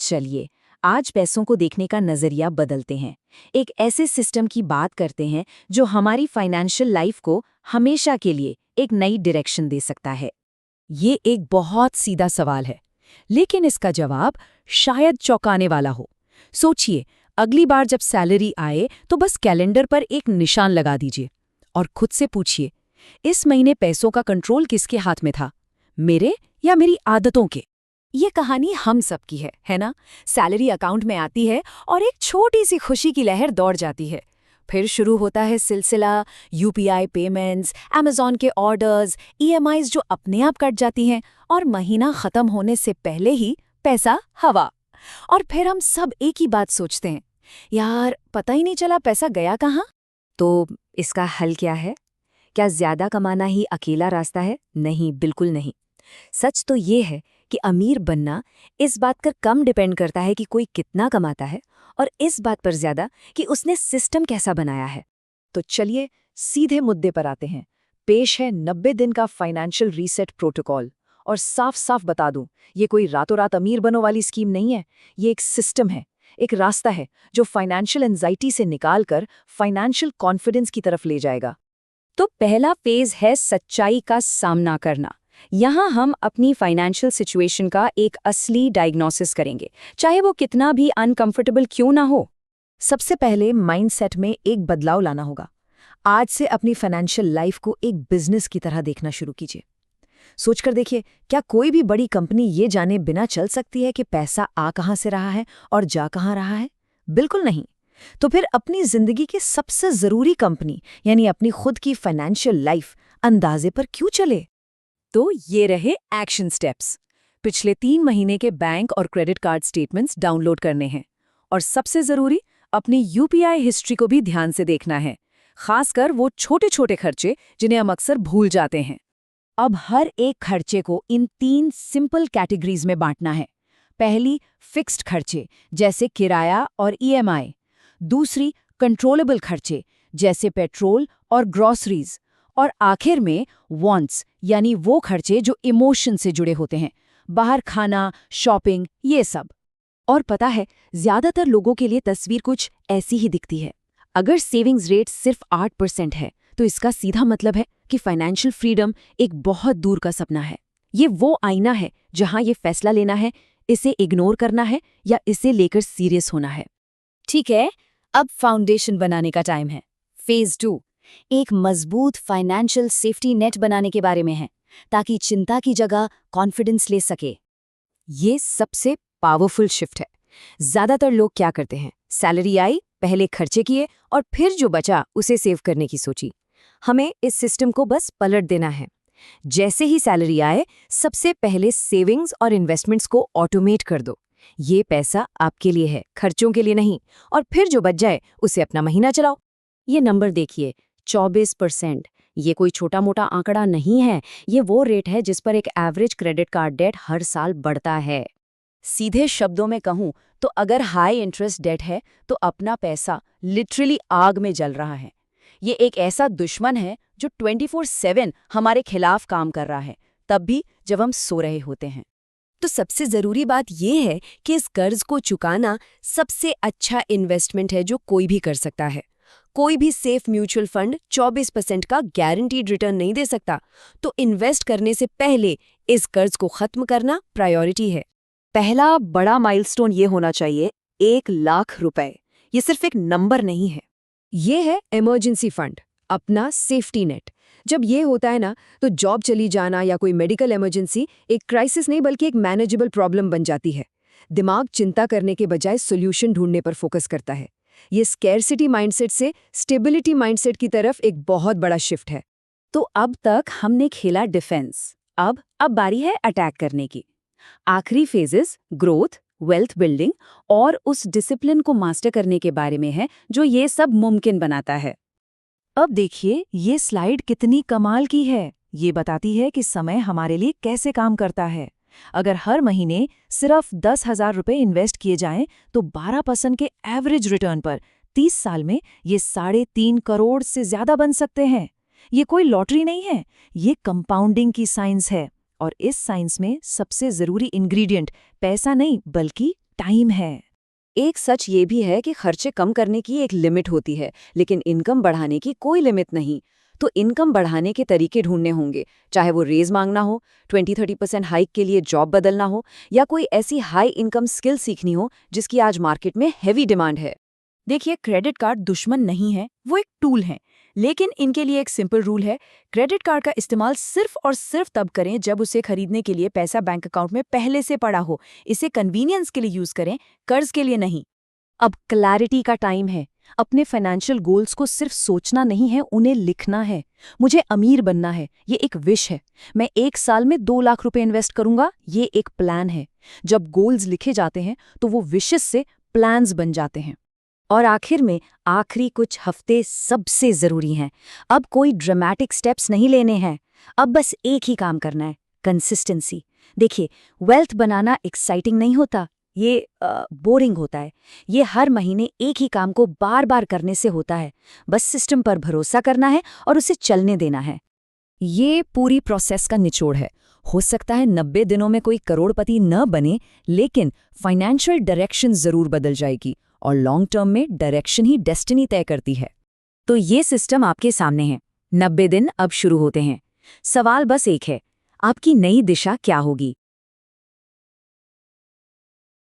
चलिए आज पैसों को देखने का नजरिया बदलते हैं। एक ऐसे सिस्टम की बात करते हैं जो हमारी फाइनेंशियल लाइफ को हमेशा के लिए एक नई डायरेक्शन दे सकता है। ये एक बहुत सीधा सवाल है, लेकिन इसका जवाब शायद चौंकाने वाला हो। सोचिए, अगली बार जब सैलरी आए तो बस कैलेंडर पर एक निशान लगा दीजिए और खुद से पूछिए, इस महीने पैसों का कंट्रोल किसके हाथ में था, मेरे या मेरी आदतों के? ये कहानी हम सब की है ना? सैलरी अकाउंट में आती है और एक छोटी सी खुशी की लहर दौड़ जाती है। फिर शुरू होता है सिलसिला, यूपीआई पेमेंट्स, अमेज़न के ऑर्डर्स, ईएमआईज़ जो अपने आप कट जाती हैं और महीना खत्म होने से पहले ही पैसा हवा। और फिर हम सब एक ही बात सोचते हैं, यार पता ही नहीं चला पैसा गया कहाँ। तो इसका हल क्या है? क्या ज्यादा कमाना ही अकेला रास्ता है? नहीं, बिल्कुल नहीं। सच तो ये है कि अमीर बनना इस बात पर कम डिपेंड करता है कि कोई कितना कमाता है और इस बात पर ज्यादा कि उसने सिस्टम कैसा बनाया है। तो चलिए सीधे मुद्दे पर आते हैं। पेश है 90 दिन का फाइनेंशियल रीसेट प्रोटोकॉल। और साफ साफ बता दूं, ये कोई रातों रात अमीर बनो वाली स्कीम नहीं है। ये एक सिस्टम है, एक रास्ता है जो फाइनेंशियल एंजाइटी से निकालकर फाइनेंशियल कॉन्फिडेंस की तरफ ले जाएगा। तो पहला फेज है सच्चाई का सामना करना। यहाँ हम अपनी फाइनेंशियल सिचुएशन का एक असली डायग्नोसिस करेंगे, चाहे वो कितना भी अनकंफर्टेबल क्यों ना हो। सबसे पहले माइंडसेट में एक बदलाव लाना होगा। आज से अपनी फाइनेंशियल लाइफ को एक बिजनेस की तरह देखना शुरू कीजिए। सोचकर देखिए, क्या कोई भी बड़ी कंपनी ये जाने बिना चल सकती है कि पैसा आ कहाँ से रहा है और जा कहाँ रहा है? बिल्कुल नहीं। तो फिर अपनी जिंदगी की सबसे जरूरी कंपनी यानी अपनी खुद की फाइनेंशियल लाइफ अंदाजे पर क्यों चले? तो ये रहे एक्शन स्टेप्स। पिछले 3 महीने के बैंक और क्रेडिट कार्ड स्टेटमेंट्स डाउनलोड करने हैं और सबसे जरूरी, अपनी यूपीआई हिस्ट्री को भी ध्यान से देखना है, खासकर वो छोटे छोटे खर्चे जिन्हें हम अक्सर भूल जाते हैं। अब हर एक खर्चे को इन 3 सिंपल कैटेगरीज में बांटना है। पहली, फिक्स्ड खर्चे जैसे किराया और ईएमआई। दूसरी, कंट्रोलेबल खर्चे जैसे पेट्रोल और ग्रॉसरीज। और आखिर में वांट्स यानी वो खर्चे जो इमोशन से जुड़े होते हैं, बाहर खाना, शॉपिंग, ये सब। और पता है, ज्यादातर लोगों के लिए तस्वीर कुछ ऐसी ही दिखती है। अगर सेविंग्स रेट सिर्फ 8% है तो इसका सीधा मतलब है कि फाइनेंशियल फ्रीडम एक बहुत दूर का सपना है। ये वो आईना है जहां ये फैसला लेना है, इसे इग्नोर करना है या इसे लेकर सीरियस होना है। ठीक है, अब फाउंडेशन बनाने का टाइम है। फेज 2 एक मजबूत फाइनेंशियल सेफ्टी नेट बनाने के बारे में है, ताकि चिंता की जगह कॉन्फिडेंस ले सके। ये सबसे पावरफुल शिफ्ट है। ज्यादातर लोग क्या करते हैं, सैलरी आई, पहले खर्चे किए और फिर जो बचा उसे सेव करने की सोची। हमें इस सिस्टम को बस पलट देना है। जैसे ही सैलरी आए, सबसे पहले सेविंग्स और इन्वेस्टमेंट्स को ऑटोमेट कर दो। ये पैसा आपके लिए है, खर्चों के लिए नहीं। और फिर जो बच जाए उसे अपना महीना चलाओ। ये नंबर देखिए, 24%। ये कोई छोटा मोटा आंकड़ा नहीं है, ये वो रेट है जिस पर एक एवरेज क्रेडिट कार्ड डेट हर साल बढ़ता है। सीधे शब्दों में कहूं तो अगर हाई इंटरेस्ट डेट है तो अपना पैसा लिटरली आग में जल रहा है। ये एक ऐसा दुश्मन है जो 24/7 हमारे खिलाफ काम कर रहा है, तब भी जब हम सो रहे होते हैं। तो सबसे जरूरी बात यह है कि इस कर्ज को चुकाना सबसे अच्छा इन्वेस्टमेंट है जो कोई भी कर सकता है। कोई भी सेफ म्यूचुअल फंड 24% का गारंटीड रिटर्न नहीं दे सकता। तो इन्वेस्ट करने से पहले इस कर्ज को खत्म करना प्रायोरिटी है। पहला बड़ा माइलस्टोन ये होना चाहिए, 1 लाख रुपए। ये सिर्फ एक नंबर नहीं है, ये है इमरजेंसी फंड, अपना सेफ्टी नेट। जब ये होता है ना, तो जॉब चली जाना या कोई मेडिकल इमरजेंसी एक क्राइसिस नहीं बल्कि एक मैनेजेबल प्रॉब्लम बन जाती है। दिमाग चिंता करने के बजाय सोल्यूशन ढूंढने पर फोकस करता है। ये स्कैरसिटी माइंडसेट से स्टेबिलिटी माइंडसेट की तरफ एक बहुत बड़ा शिफ्ट है। तो अब तक हमने खेला डिफेंस, अब बारी है अटैक करने की। आखिरी फेजेस ग्रोथ, वेल्थ बिल्डिंग और उस डिसिप्लिन को मास्टर करने के बारे में है जो ये सब मुमकिन बनाता है। अब देखिए, ये स्लाइड कितनी कमाल की है। ये बताती है कि समय हमारे लिए कैसे काम करता है। अगर हर महीने सिर्फ 10,000 रुपए इन्वेस्ट किए जाएं तो 12% के एवरेज रिटर्न पर 30 साल में ये 3.5 करोड़ से ज्यादा बन सकते हैं। ये कोई लॉटरी नहीं है, ये कंपाउंडिंग की साइंस है। और इस साइंस में सबसे जरूरी इंग्रेडिएंट पैसा नहीं बल्कि टाइम है। एक सच ये भी है कि खर्चे कम करने की एक लिमिट होती है, लेकिन इनकम बढ़ाने की कोई लिमिट नहीं। तो इनकम बढ़ाने के तरीके ढूंढने होंगे, चाहे वो रेज मांगना हो, 20-30% हाइक के लिए जॉब बदलना हो, या कोई ऐसी हाई इनकम स्किल सीखनी हो जिसकी आज मार्केट में हेवी डिमांड है। देखिए, क्रेडिट कार्ड दुश्मन नहीं है, वो एक टूल है। लेकिन इनके लिए एक सिंपल रूल है, क्रेडिट कार्ड का इस्तेमाल सिर्फ और सिर्फ तब करें जब उसे खरीदने के लिए पैसा बैंक अकाउंट में पहले से पड़ा हो। इसे कन्वीनियंस के लिए यूज करें, कर्ज के लिए नहीं। अब क्लैरिटी का टाइम है। अपने फाइनेंशियल गोल्स को सिर्फ सोचना नहीं है, उन्हें लिखना है। मुझे अमीर बनना है, ये एक विश है। मैं 1 साल में 2 लाख रुपए इन्वेस्ट करूंगा, ये एक प्लान है। जब गोल्स लिखे जाते हैं तो वो विशेस से प्लान्स बन जाते हैं। और आखिर में आखिरी कुछ हफ्ते सबसे जरूरी हैं। अब कोई ड्रामेटिक स्टेप्स नहीं लेने हैं, अब बस एक ही काम करना है, कंसिस्टेंसी। देखिए, वेल्थ बनाना एक्साइटिंग नहीं होता, ये बोरिंग होता है। ये हर महीने एक ही काम को बार बार करने से होता है। बस सिस्टम पर भरोसा करना है और उसे चलने देना है। ये पूरी प्रोसेस का निचोड़ है। हो सकता है 90 दिनों में कोई करोड़पति न बने, लेकिन फाइनेंशियल डायरेक्शन जरूर बदल जाएगी, और लॉन्ग टर्म में डायरेक्शन ही डेस्टिनी तय करती है। तो ये सिस्टम आपके सामने है। 90 दिन अब शुरू होते हैं। सवाल बस एक है, आपकी नई दिशा क्या होगी?